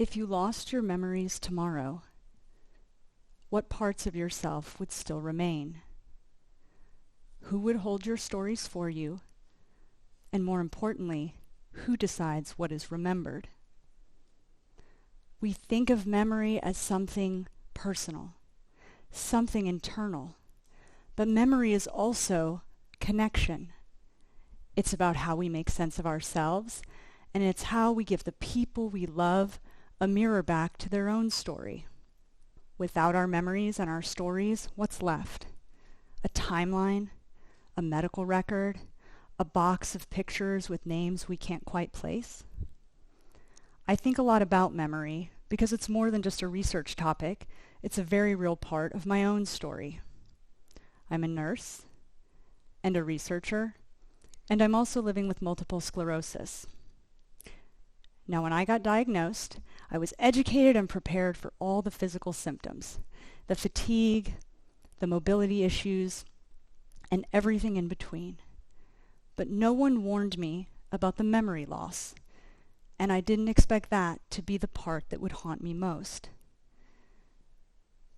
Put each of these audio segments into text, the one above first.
If you lost your memories tomorrow, what parts of yourself would still remain? Who would hold your stories for you? And more importantly, who decides what is remembered? We think of memory as something personal, something internal, but memory is also connection. It's about how we make sense of ourselves, and it's how we give the people we love a mirror back to their own story. Without our memories and our stories, what's left? A timeline, a medical record, a box of pictures with names we can't quite place? I think a lot about memory because it's more than just a research topic. It's a very real part of my own story. I'm a nurse and a researcher, and I'm also living with multiple sclerosis. Now, when I got diagnosed, I was educated and prepared for all the physical symptoms, the fatigue, the mobility issues, and everything in between. But no one warned me about the memory loss, and I didn't expect that to be the part that would haunt me most.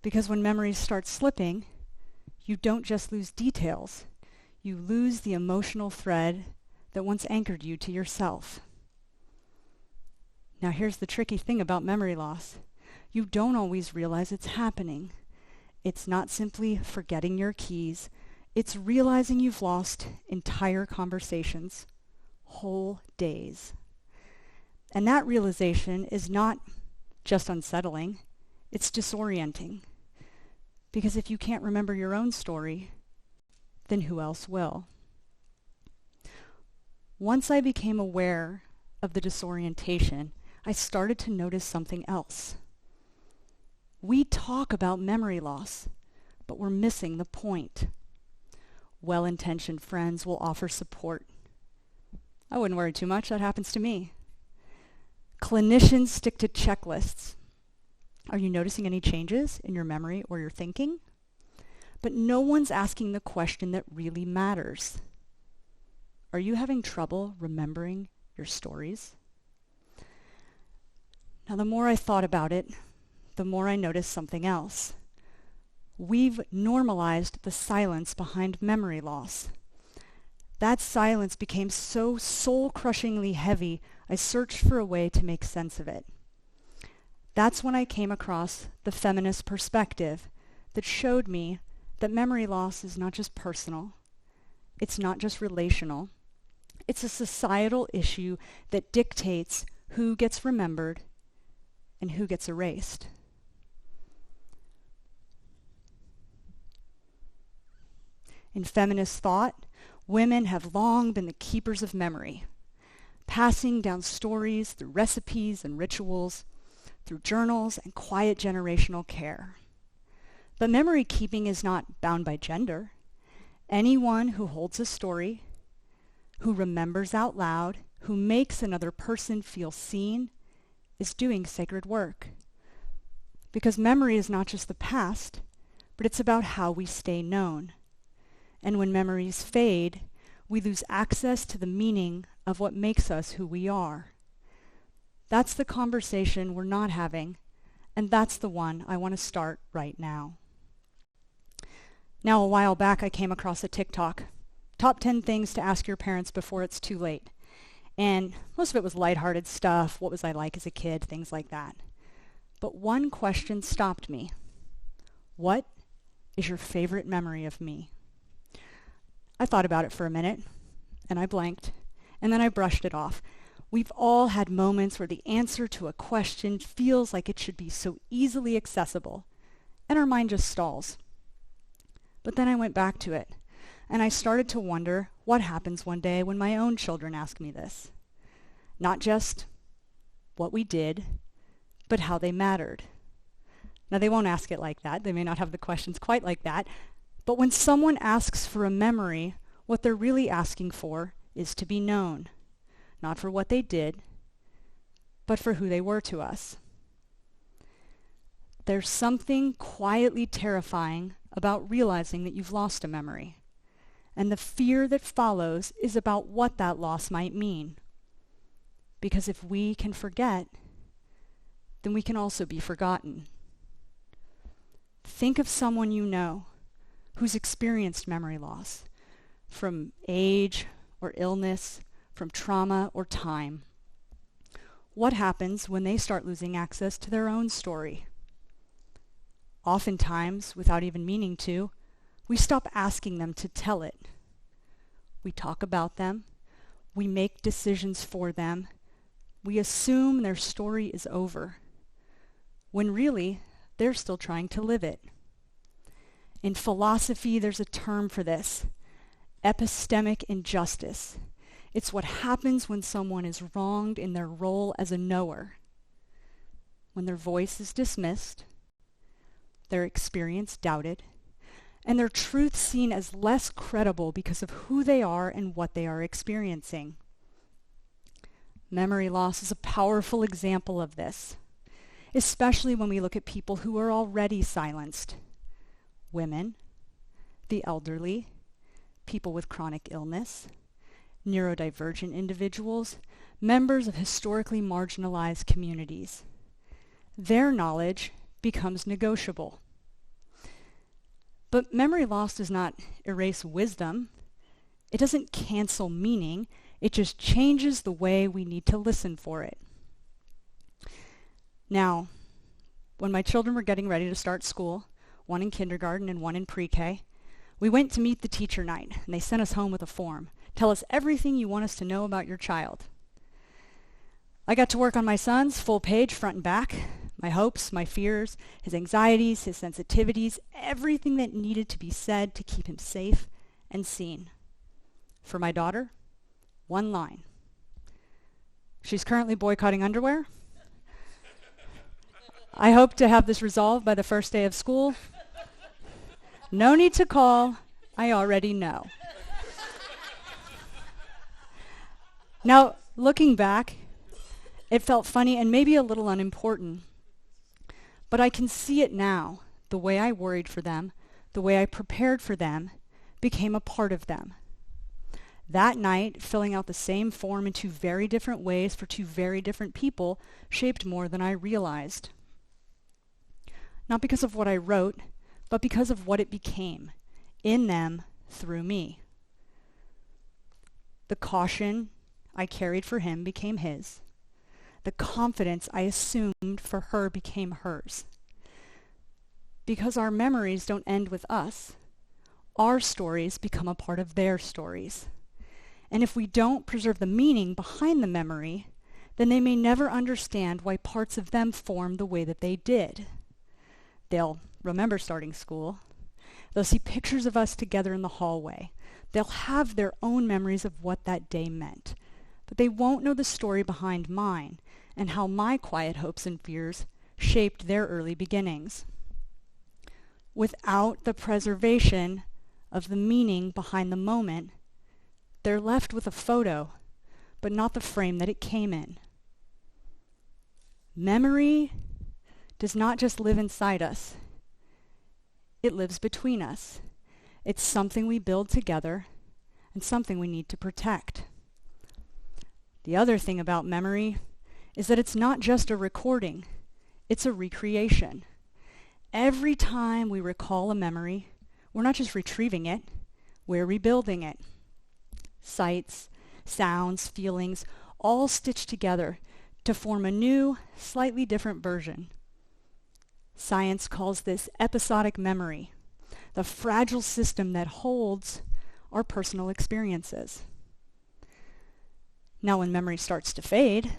Because when memories start slipping, you don't just lose details, you lose the emotional thread that once anchored you to yourself. Now here's the tricky thing about memory loss. You don't always realize it's happening. It's not simply forgetting your keys. It's realizing you've lost entire conversations, whole days. And that realization is not just unsettling, it's disorienting. Because if you can't remember your own story, then who else will? Once I became aware of the disorientation, I started to notice something else. We talk about memory loss, but we're missing the point. Well-intentioned friends will offer support. I wouldn't worry too much, that happens to me. Clinicians stick to checklists. Are you noticing any changes in your memory or your thinking? But no one's asking the question that really matters. Are you having trouble remembering your stories? Now, the more I thought about it, the more I noticed something else. We've normalized the silence behind memory loss. That silence became so soul-crushingly heavy, I searched for a way to make sense of it. That's when I came across the Feminist Perspective that showed me that memory loss is not just personal, it's not just relational, it's a societal issue that dictates who gets remembered and who gets erased. In feminist thought, women have long been the keepers of memory, passing down stories through recipes and rituals, through journals and quiet generational care. But memory keeping is not bound by gender. Anyone who holds a story, who remembers out loud, who makes another person feel seen, is doing sacred work. Because memory is not just the past, but it's about how we stay known. And when memories fade, we lose access to the meaning of what makes us who we are. That's the conversation we're not having, and that's the one I want to start right now. Now, a while back, I came across a TikTok, top 10 things to ask your parents before it's too late. And most of it was lighthearted stuff, what was I like as a kid, things like that. But one question stopped me. What is your favorite memory of me? I thought about it for a minute, and I blanked, and then I brushed it off. We've all had moments where the answer to a question feels like it should be so easily accessible, and our mind just stalls. But then I went back to it, and I started to wonder what happens one day when my own children ask me this. Not just what we did, but how they mattered. Now, they won't ask it like that. They may not have the questions quite like that. But when someone asks for a memory, what they're really asking for is to be known. Not for what they did, but for who they were to us. There's something quietly terrifying about realizing that you've lost a memory. And the fear that follows is about what that loss might mean. Because if we can forget, then we can also be forgotten. Think of someone you know who's experienced memory loss from age or illness, from trauma or time. What happens when they start losing access to their own story? Oftentimes, without even meaning to, we stop asking them to tell it. We talk about them, we make decisions for them, we assume their story is over, when really, they're still trying to live it. In philosophy, there's a term for this: epistemic injustice. It's what happens when someone is wronged in their role as a knower. When their voice is dismissed, their experience doubted, and their truth seen as less credible because of who they are and what they are experiencing. Memory loss is a powerful example of this, especially when we look at people who are already silenced. Women, the elderly, people with chronic illness, neurodivergent individuals, members of historically marginalized communities. Their knowledge becomes negotiable. But memory loss does not erase wisdom. It doesn't cancel meaning. It just changes the way we need to listen for it. Now, when my children were getting ready to start school, one in kindergarten and one in pre-K, we went to meet the teacher night, and they sent us home with a form. Tell us everything you want us to know about your child. I got to work on my son's full page, front and back, my hopes, my fears, his anxieties, his sensitivities, everything that needed to be said to keep him safe and seen. For my daughter, one line. She's currently boycotting underwear. I hope to have this resolved by the first day of school. No need to call, I already know. Now, looking back, it felt funny and maybe a little unimportant. But I can see it now. The way I worried for them, the way I prepared for them, became a part of them. That night, filling out the same form in two very different ways for two very different people shaped more than I realized. Not because of what I wrote, but because of what it became, in them, through me. The caution I carried for him became his. The confidence I assumed for her became hers. Because our memories don't end with us, our stories become a part of their stories. And if we don't preserve the meaning behind the memory, then they may never understand why parts of them formed the way that they did. They'll remember starting school. They'll see pictures of us together in the hallway. They'll have their own memories of what that day meant. But they won't know the story behind mine and how my quiet hopes and fears shaped their early beginnings. Without the preservation of the meaning behind the moment, they're left with a photo, but not the frame that it came in. Memory does not just live inside us. It lives between us. It's something we build together and something we need to protect. The other thing about memory is that it's not just a recording, it's a recreation. Every time we recall a memory, we're not just retrieving it, we're rebuilding it. Sights, sounds, feelings, all stitched together to form a new, slightly different version. Science calls this episodic memory, the fragile system that holds our personal experiences. Now, when memory starts to fade,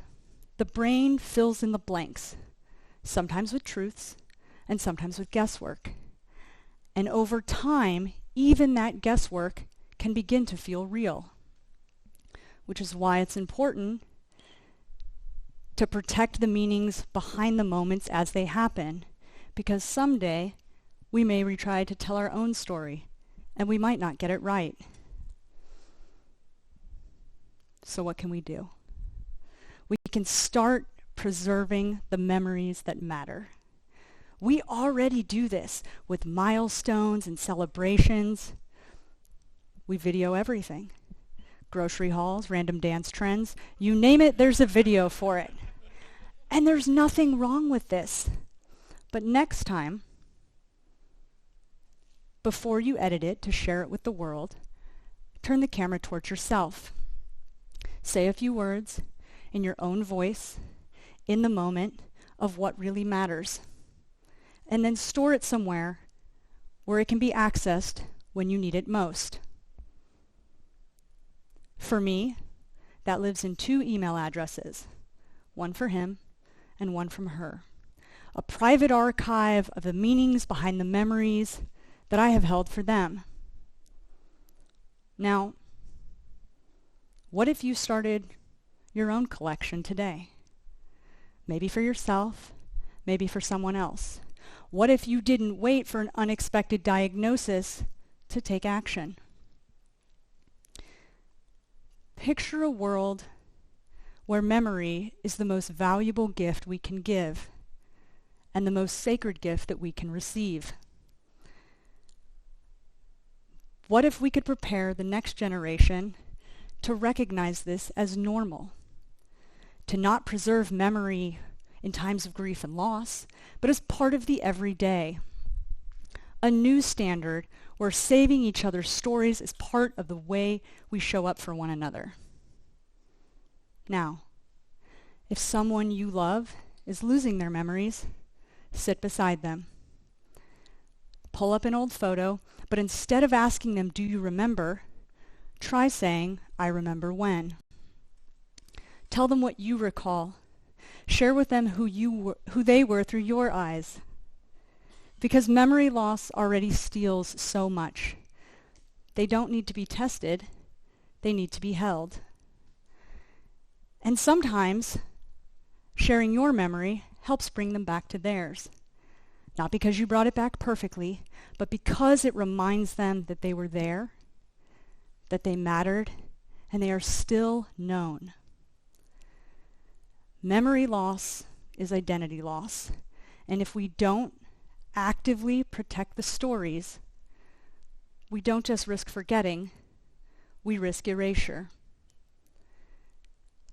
the brain fills in the blanks, sometimes with truths and sometimes with guesswork. And over time, even that guesswork can begin to feel real, which is why it's important to protect the meanings behind the moments as they happen, because someday we may retry to tell our own story, and we might not get it right. So what can we do? We can start preserving the memories that matter. We already do this with milestones and celebrations. We video everything. Grocery hauls, random dance trends, you name it, there's a video for it. And there's nothing wrong with this. But next time, before you edit it to share it with the world, turn the camera towards yourself. Say a few words in your own voice, in the moment of what really matters. And then store it somewhere where it can be accessed when you need it most. For me, that lives in 2 email addresses, one for him and one from her. A private archive of the meanings behind the memories that I have held for them. Now, what if you started your own collection today? Maybe for yourself, maybe for someone else. What if you didn't wait for an unexpected diagnosis to take action? Picture a world where memory is the most valuable gift we can give and the most sacred gift that we can receive. What if we could prepare the next generation to recognize this as normal? To not preserve memory in times of grief and loss, but as part of the everyday. A new standard where saving each other's stories is part of the way we show up for one another. Now, if someone you love is losing their memories, sit beside them. Pull up an old photo, but instead of asking them, "Do you remember?" try saying, "I remember when." Tell them what you recall. Share with them who they were through your eyes. Because memory loss already steals so much. They don't need to be tested, they need to be held. And sometimes, sharing your memory helps bring them back to theirs. Not because you brought it back perfectly, but because it reminds them that they were there, that they mattered, and they are still known. Memory loss is identity loss, and if we don't actively protect the stories, we don't just risk forgetting, we risk erasure.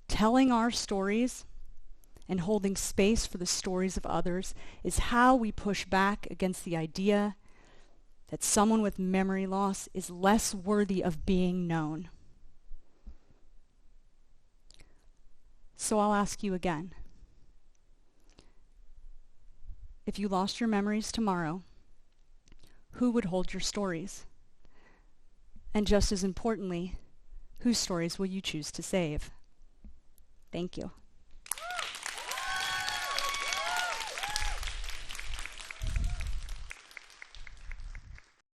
Telling our stories and holding space for the stories of others is how we push back against the idea that someone with memory loss is less worthy of being known. So I'll ask you again. If you lost your memories tomorrow, who would hold your stories? And just as importantly, whose stories will you choose to save? Thank you.